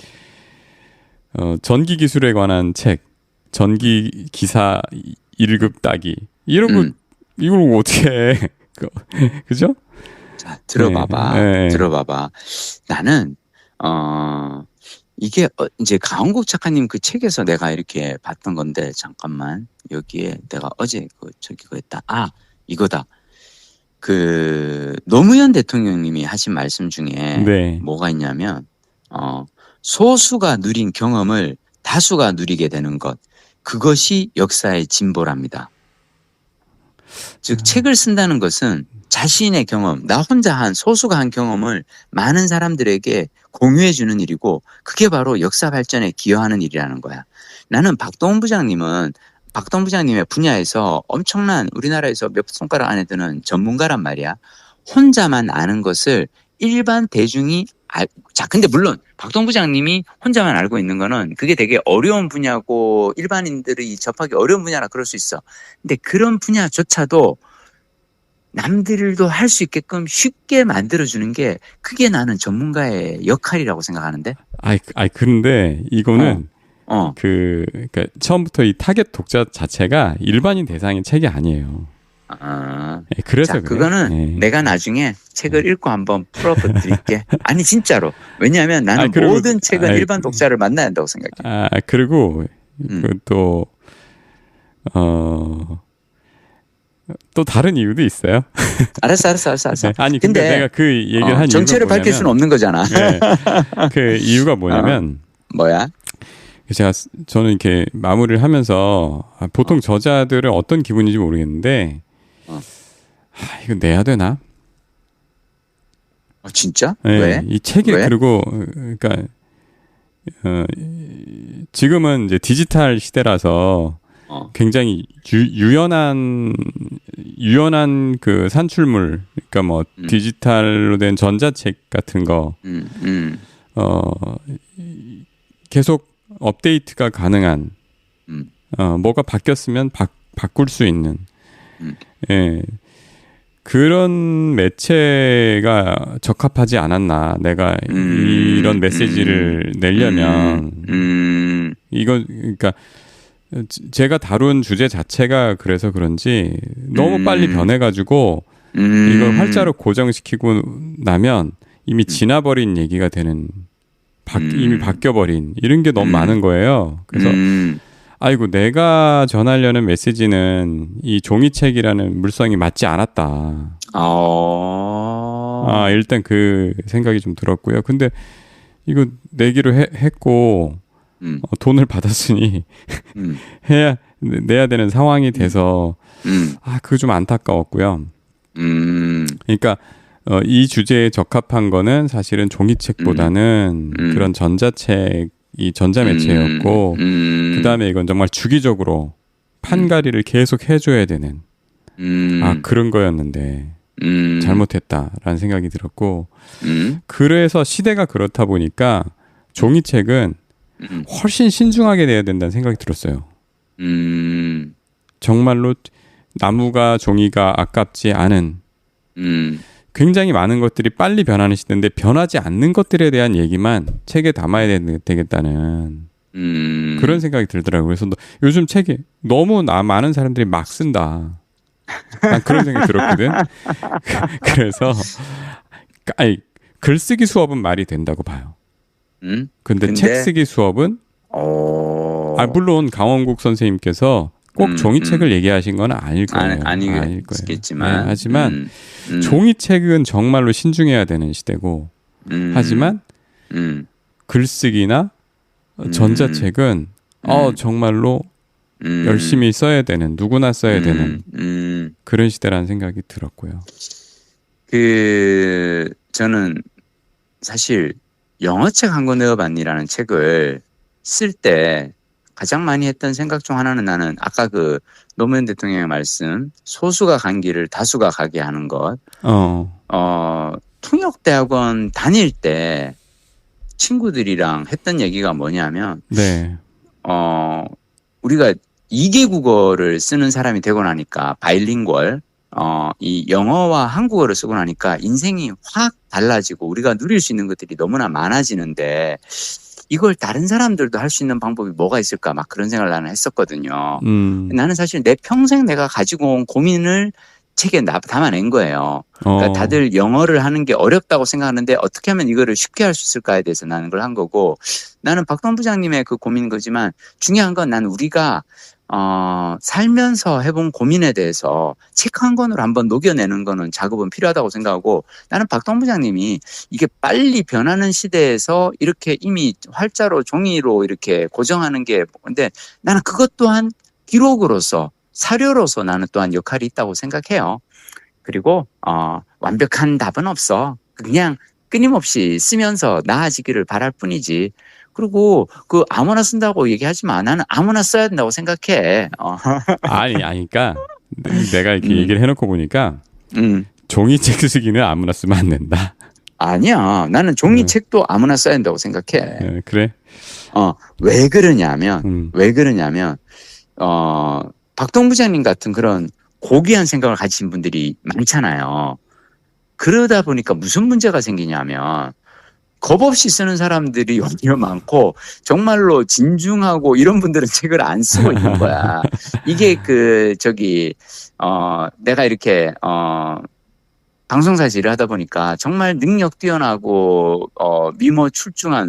기술에 관한 책, 전기 기사 1급 따기 이런 거 이걸 어떻게 해? 그죠? 자, 들어봐봐. 네. 들어봐봐. 나는 이게 이제 강원국 작가님 그 책에서 내가 이렇게 봤던 건데 잠깐만 여기에 내가 어제 그거 했다. 이거다. 그 노무현 대통령님이 하신 말씀 중에 네. 뭐가 있냐면 소수가 누린 경험을 다수가 누리게 되는 것 그것이 역사의 진보랍니다. 즉 책을 쓴다는 것은 자신의 경험, 나 혼자 소수가 한 경험을 많은 사람들에게 공유해 주는 일이고 그게 바로 역사 발전에 기여하는 일이라는 거야. 나는 박동원 부장님의 분야에서 엄청난 우리나라에서 몇 손가락 안에 드는 전문가란 말이야. 혼자만 아는 것을 일반 대중이 자, 근데 물론 박동원 부장님이 혼자만 알고 있는 거는 그게 되게 어려운 분야고 일반인들이 접하기 어려운 분야라 그럴 수 있어. 근데 그런 분야조차도 남들도 할 수 있게끔 쉽게 만들어주는 게 그게 나는 전문가의 역할이라고 생각하는데. 그런데 이거는 그러니까 처음부터 이 타겟 독자 자체가 일반인 대상의 책이 아니에요. 네, 그래서 그거는 내가 나중에 책을 읽고 한번 풀어드릴게. 아니 진짜로. 왜냐하면 나는 모든 책은 일반 독자를 만나야 한다고 생각해. 그리고 또 다른 이유도 있어요. 알았어. 아니 근데 내가 그 얘기를 한 정체를 밝힐 수는 없는 거잖아. 네, 그 이유가 뭐냐면 뭐야? 저는 이렇게 마무리를 하면서 보통 저자들은 어떤 기분인지 모르겠는데 이거 내야 되나? 진짜? 네, 왜? 이 책이 왜? 그리고 그러니까 지금은 이제 디지털 시대라서 굉장히 유연한 그 산출물, 그러니까 뭐 디지털로 된 전자책 같은 거, 계속 업데이트가 가능한, 뭐가 바뀌었으면 바꿀 수 있는, 예, 그런 매체가 적합하지 않았나. 내가 이런 메시지를 내려면 이거 그러니까. 제가 다룬 주제 자체가 그래서 그런지 너무 빨리 변해가지고 이걸 활자로 고정시키고 나면 이미 지나버린 얘기가 되는 이미 바뀌어버린 이런 게 너무 많은 거예요. 그래서 아이고 내가 전하려는 메시지는 이 종이책이라는 물성이 맞지 않았다. 일단 그 생각이 좀 들었고요. 근데 이거 내기로 했고 돈을 받았으니 내야 되는 상황이 돼서 그거 좀 안타까웠고요. 그러니까 이 주제에 적합한 거는 사실은 종이책보다는 그런 전자책이 전자매체였고 그다음에 이건 정말 주기적으로 판가리를 계속 해줘야 되는 그런 거였는데 잘못했다라는 생각이 들었고 그래서 시대가 그렇다 보니까 종이책은 훨씬 신중하게 돼야 된다는 생각이 들었어요. 정말로 나무가 종이가 아깝지 않은 굉장히 많은 것들이 빨리 변하는 시대인데 변하지 않는 것들에 대한 얘기만 책에 담아야 되겠다는 그런 생각이 들더라고요. 그래서 요즘 책이 너무 많은 사람들이 막 쓴다. 난 그런 생각이 들었거든. 그래서 글쓰기 수업은 말이 된다고 봐요. 근데 책 쓰기 수업은 물론 강원국 선생님께서 꼭 종이책을 얘기하신 건 아닐 거예요. 아니겠지만. 네, 하지만 종이책은 정말로 신중해야 되는 시대고 하지만 글쓰기나 전자책은 정말로 열심히 써야 되는 누구나 써야 되는 그런 시대라는 생각이 들었고요. 저는 사실 영어책 한 권 내어봤니라는 책을 쓸 때 가장 많이 했던 생각 중 하나는 나는 아까 그 노무현 대통령의 말씀 소수가 간 길을 다수가 가게 하는 것. 통역대학원 다닐 때 친구들이랑 했던 얘기가 뭐냐면 네. 우리가 2개 국어를 쓰는 사람이 되고 나니까 바일링구얼 이 영어와 한국어를 쓰고 나니까 인생이 확 달라지고 우리가 누릴 수 있는 것들이 너무나 많아지는데 이걸 다른 사람들도 할 수 있는 방법이 뭐가 있을까 막 그런 생각을 나는 했었거든요. 나는 사실 내 평생 내가 가지고 온 고민을 책에 담아낸 거예요. 그러니까 다들 영어를 하는 게 어렵다고 생각하는데 어떻게 하면 이거를 쉽게 할 수 있을까에 대해서 나는 그걸 한 거고 나는 박동 부장님의 그 고민인 거지만 중요한 건 나는 우리가 살면서 해본 고민에 대해서 책 한 권으로 한번 녹여내는 거는 작업은 필요하다고 생각하고 나는 박동 부장님이 이게 빨리 변하는 시대에서 이렇게 이미 활자로 종이로 이렇게 고정하는 게 근데 나는 그것 또한 기록으로서 사료로서 나는 또한 역할이 있다고 생각해요. 그리고 완벽한 답은 없어. 그냥 끊임없이 쓰면서 나아지기를 바랄 뿐이지. 그리고 그 아무나 쓴다고 얘기하지만 나는 아무나 써야 된다고 생각해. 그러니까 내가 이렇게 얘기를 해놓고 보니까 종이책 쓰기는 아무나 쓰면 안 된다. 아니야. 나는 종이책도 아무나 써야 된다고 생각해. 그래? 왜 그러냐면 박동 부장님 같은 그런 고귀한 생각을 가지신 분들이 많잖아요. 그러다 보니까 무슨 문제가 생기냐면 겁 없이 쓰는 사람들이 오히려 많고 정말로 진중하고 이런 분들은 책을 안 쓰고 있는 거야. 이게 내가 이렇게 방송사에서 일을 하다 보니까 정말 능력 뛰어나고 외모 출중한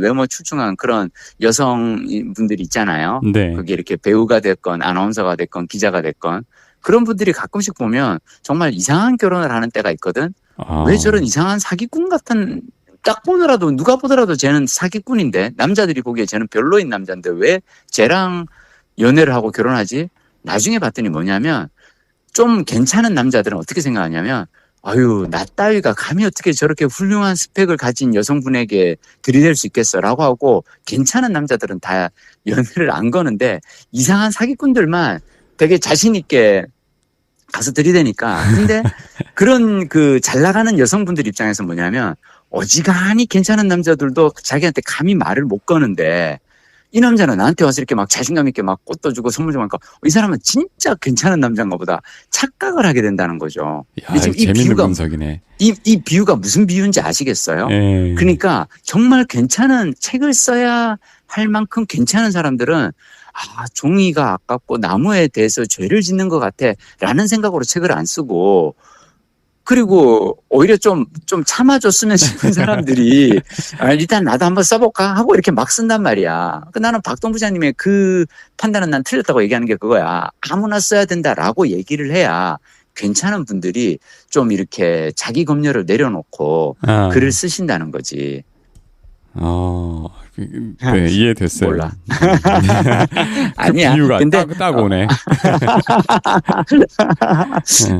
그런 여성분들이 있잖아요. 네. 그게 이렇게 배우가 됐건 아나운서가 됐건 기자가 됐건 그런 분들이 가끔씩 보면 정말 이상한 결혼을 하는 때가 있거든. 왜 저런 이상한 사기꾼 같은 딱 보더라도 누가 보더라도 쟤는 사기꾼인데 남자들이 보기에 쟤는 별로인 남자인데 왜 쟤랑 연애를 하고 결혼하지? 나중에 봤더니 뭐냐면 좀 괜찮은 남자들은 어떻게 생각하냐면 나 따위가 감히 어떻게 저렇게 훌륭한 스펙을 가진 여성분에게 들이댈 수 있겠어라고 하고 괜찮은 남자들은 다 연애를 안 거는데 이상한 사기꾼들만 되게 자신 있게 가서 들이대니까 근데 그런 그 잘 나가는 여성분들 입장에서 뭐냐면 어지간히 괜찮은 남자들도 자기한테 감히 말을 못 거는데 이 남자는 나한테 와서 이렇게 막 자신감 있게 막 꽃도 주고 선물 주고 하니까 이 사람은 진짜 괜찮은 남자인가 보다 착각을 하게 된다는 거죠. 지금 이 비유가 분석이네. 이 비유가 무슨 비유인지 아시겠어요? 그러니까 정말 괜찮은 책을 써야 할 만큼 괜찮은 사람들은 종이가 아깝고 나무에 대해서 죄를 짓는 것 같아 라는 생각으로 책을 안 쓰고 그리고 오히려 좀 참아줬으면 싶은 사람들이 일단 나도 한번 써볼까 하고 이렇게 막 쓴단 말이야. 나는 박동 부장님의 그 판단은 난 틀렸다고 얘기하는 게 그거야. 아무나 써야 된다라고 얘기를 해야 괜찮은 분들이 좀 이렇게 자기 검열을 내려놓고 글을 쓰신다는 거지. 네, 이해됐어요. 몰라. 그 아니야. 비유가 근데 딱 오네.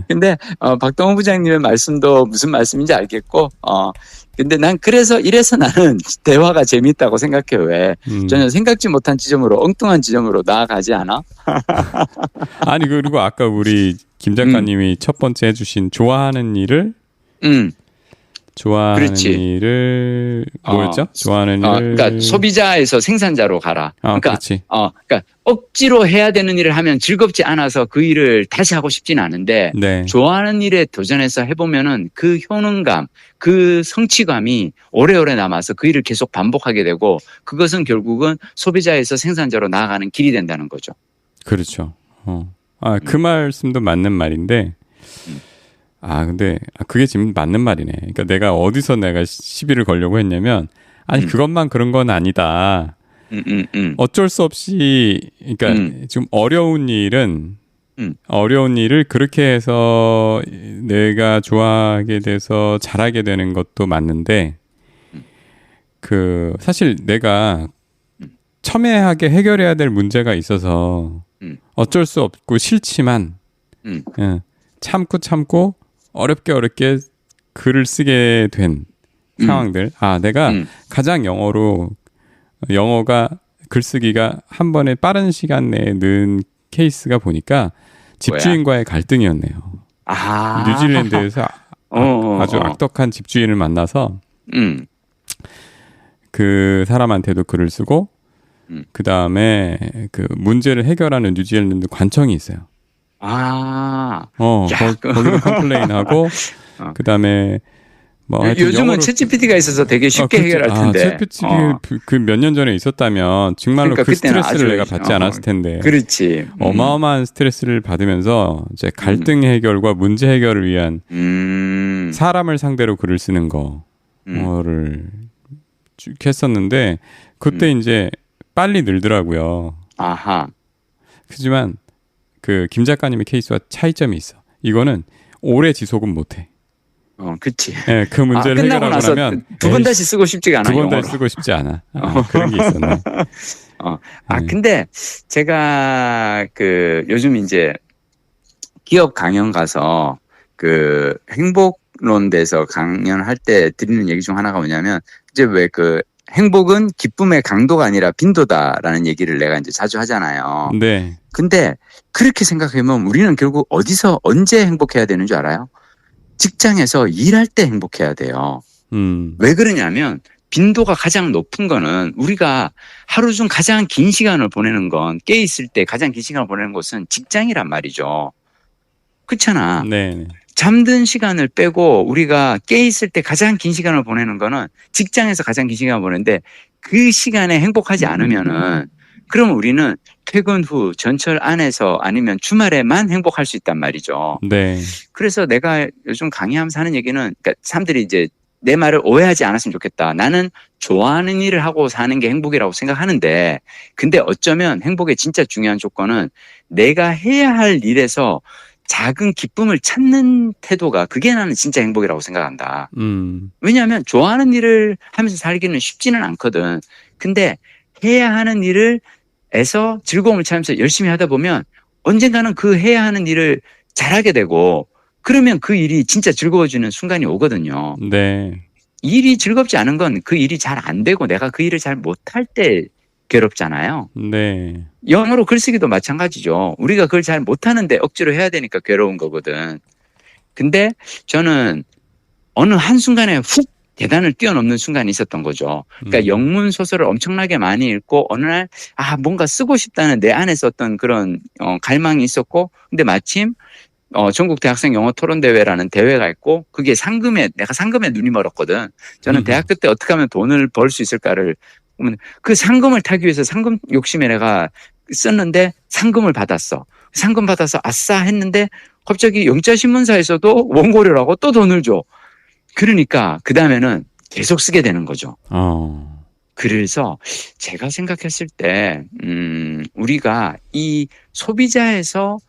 근데 박동호 부장님의 말씀도 무슨 말씀인지 알겠고, 근데 난 그래서 이래서 나는 대화가 재밌다고 생각해요. 왜? 전혀 생각지 못한 지점으로 엉뚱한 지점으로 나아가지 않아? 아니 그리고 아까 우리 김 작가님이 첫 번째 해주신 좋아하는 일을 좋아하는 그렇지. 일을 뭐였죠? 좋아하는 일을 그러니까 소비자에서 생산자로 가라. 그러니까 그렇지. 그러니까 억지로 해야 되는 일을 하면 즐겁지 않아서 그 일을 다시 하고 싶지는 않은데 네. 좋아하는 일에 도전해서 해보면은 그 효능감, 그 성취감이 오래오래 남아서 그 일을 계속 반복하게 되고 그것은 결국은 소비자에서 생산자로 나아가는 길이 된다는 거죠. 그렇죠. 그 말씀도 맞는 말인데. 근데 그게 지금 맞는 말이네. 그러니까 내가 어디서 내가 시비를 걸려고 했냐면 그것만 그런 건 아니다. 어쩔 수 없이 그러니까 지금 어려운 일을 그렇게 해서 내가 좋아하게 돼서 잘하게 되는 것도 맞는데 사실 내가 첨예하게 해결해야 될 문제가 있어서 어쩔 수 없고 싫지만 참고 어렵게 글을 쓰게 된 상황들. 내가 가장 영어가 글쓰기가 한 번에 빠른 시간 내에 는 케이스가 보니까 집주인과의 갈등이었네요. 뉴질랜드에서 아주 악덕한 집주인을 만나서 그 사람한테도 글을 쓰고 그 다음에 그 문제를 해결하는 뉴질랜드 관청이 있어요. 거기도 컴플레인하고 그다음에 요즘은 챗GPT가 있어서 되게 쉽게 해결할 텐데. 챗GPT 그 몇 년 전에 있었다면 정말로 그 스트레스를 내가 받지 않았을 텐데. 그렇지. 어마어마한 스트레스를 받으면서 이제 갈등 해결과 문제 해결을 위한 사람을 상대로 글을 쓰는 거를 쭉 했었는데 그때 이제 빨리 늘더라고요. 하지만 그 김 작가님의 케이스와 차이점이 있어. 이거는 오래 지속은 못해. 그치. 네, 그 문제를 끝나고 해결하고 나서 나면 두 번 다시 쓰고 싶지가 않아. 두 번 다시 쓰고 싶지 않아. 그런 게 있었네. 근데 제가 요즘 이제 기업 강연 가서 그 행복론에서 강연할 때 드리는 얘기 중 하나가 뭐냐면 이제 왜 행복은 기쁨의 강도가 아니라 빈도다라는 얘기를 내가 이제 자주 하잖아요. 네. 근데 그렇게 생각하면 우리는 결국 어디서 언제 행복해야 되는 줄 알아요? 직장에서 일할 때 행복해야 돼요. 왜 그러냐면 빈도가 가장 높은 거는 우리가 하루 중 가장 긴 시간을 보내는 건 깨 있을 때 가장 긴 시간을 보내는 곳은 직장이란 말이죠. 그렇잖아. 네. 잠든 시간을 빼고 우리가 깨 있을 때 가장 긴 시간을 보내는 거는 직장에서 가장 긴 시간을 보내는데 그 시간에 행복하지 않으면은 그럼 우리는 퇴근 후 전철 안에서 아니면 주말에만 행복할 수 있단 말이죠. 네. 그래서 내가 요즘 강의하면서 하는 얘기는 그러니까 사람들이 이제 내 말을 오해하지 않았으면 좋겠다. 나는 좋아하는 일을 하고 사는 게 행복이라고 생각하는데 근데 어쩌면 행복의 진짜 중요한 조건은 내가 해야 할 일에서 작은 기쁨을 찾는 태도가 그게 나는 진짜 행복이라고 생각한다. 왜냐하면 좋아하는 일을 하면서 살기는 쉽지는 않거든. 근데 해야 하는 일을 에서 즐거움을 찾으면서 열심히 하다 보면 언젠가는 그 해야 하는 일을 잘하게 되고 그러면 그 일이 진짜 즐거워지는 순간이 오거든요. 네. 일이 즐겁지 않은 건 그 일이 잘 안 되고 내가 그 일을 잘 못할 때 괴롭잖아요. 네. 영어로 글쓰기도 마찬가지죠. 우리가 그걸 잘 못하는데 억지로 해야 되니까 괴로운 거거든. 근데 저는 어느 한순간에 훅 계단을 뛰어넘는 순간이 있었던 거죠. 그러니까 영문 소설을 엄청나게 많이 읽고 어느 날 뭔가 쓰고 싶다는 내 안에서 어떤 그런 갈망이 있었고 근데 마침 전국 대학생 영어 토론 대회라는 대회가 있고 그게 내가 상금에 눈이 멀었거든. 저는 대학교 때 어떻게 하면 돈을 벌 수 있을까를 보면 그 상금을 타기 위해서 상금 욕심에 내가 썼는데 상금을 받았어. 상금 받아서 아싸 했는데 갑자기 영자신문사에서도 원고료라고 또 돈을 줘. 그러니까 그 다음에는 계속 쓰게 되는 거죠. 그래서 제가 생각했을 때 우리가 이 소비자에서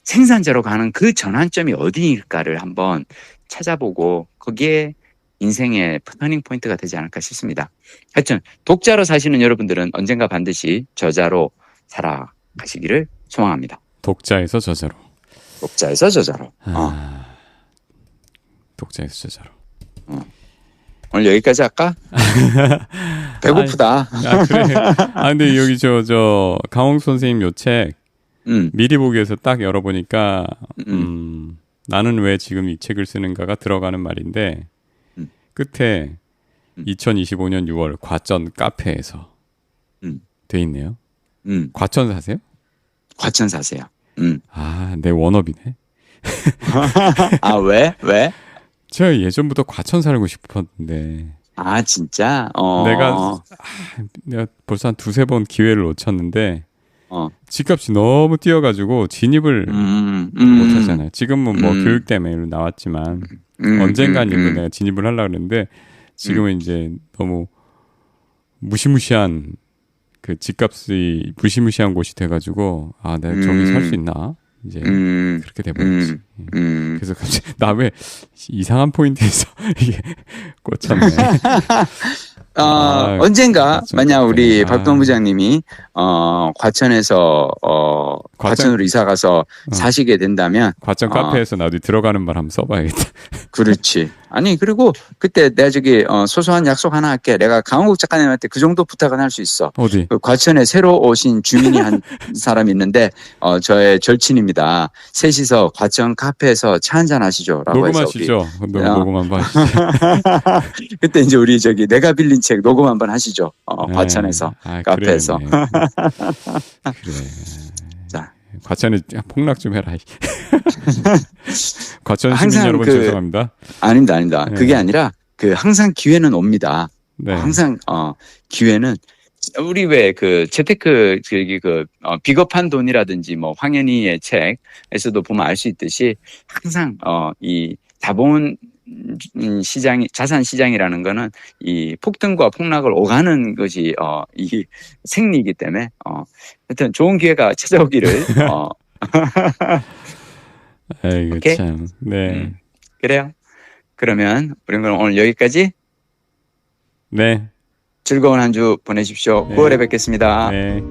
생산자로 가는 그 전환점이 어디일까를 한번 찾아보고 거기에 인생의 터닝 포인트가 되지 않을까 싶습니다. 하여튼 독자로 사시는 여러분들은 언젠가 반드시 저자로 살아가시기를 소망합니다. 독자에서 저자로. 독자에서 저자로. 독자에서 저자로. 오늘 여기까지 할까? 배고프다. 그래. 근데 여기 저 강홍 선생님 요 책 미리 보기에서 딱 열어보니까 나는 왜 지금 이 책을 쓰는가가 들어가는 말인데 끝에 2025년 6월 과천 카페에서 돼 있네요. 과천 사세요? 과천 사세요. 내 원업이네. 왜? 왜? 제가 예전부터 과천 살고 싶었는데. 진짜? 내가 벌써 한 두세 번 기회를 놓쳤는데 집값이 너무 뛰어가지고 진입을 못하잖아요. 지금은 뭐 교육 때문에 나왔지만 언젠간 이거 내가 진입을 하려고 그랬는데 지금은 이제 너무 무시무시한 그 집값이 무시무시한 곳이 돼가지고 내가 저기 살 수 있나? 이제 그렇게 돼버렸지. 그래서 갑자기 나 왜 이상한 포인트에서 이게 꽂혔네. 언젠가 만약 우리 박동 부장님이 과천에서 과천으로 이사 가서 사시게 된다면 과천 카페에서 나도 들어가는 말 한번 써봐야겠다. 그렇지. 아니 그리고 그때 내가 저기 소소한 약속 하나 할게. 내가 강원국 작가님한테 그 정도 부탁은 할 수 있어. 어디? 그 과천에 새로 오신 주민이 한 사람이 있는데 저의 절친입니다. 셋이서 과천 카페에서 차 한잔 하시죠라고 녹음하시죠. 녹음 한번 하시죠. 그때 이제 우리 저기 내가 빌린 책 녹음 한번 하시죠. 과천에서 카페에서. 그래. 자, 과천에 폭락 좀 해라. 과천 시민 여러분 죄송합니다. 아닙니다. 네. 그게 아니라 항상 기회는 옵니다. 네. 항상 기회는 우리 왜 그 재테크 비겁한 돈이라든지 뭐 황현희의 책에서도 보면 알 수 있듯이 항상 이 자본 자산 시장이라는 거는 이 폭등과 폭락을 오가는 것이 이 생리이기 때문에 하여튼 좋은 기회가 찾아오기를 아이고 오케이? 참. 네. 그래요. 그러면 우리는 오늘 여기까지. 네. 즐거운 한 주 보내십시오. 네. 9월에 뵙겠습니다. 네.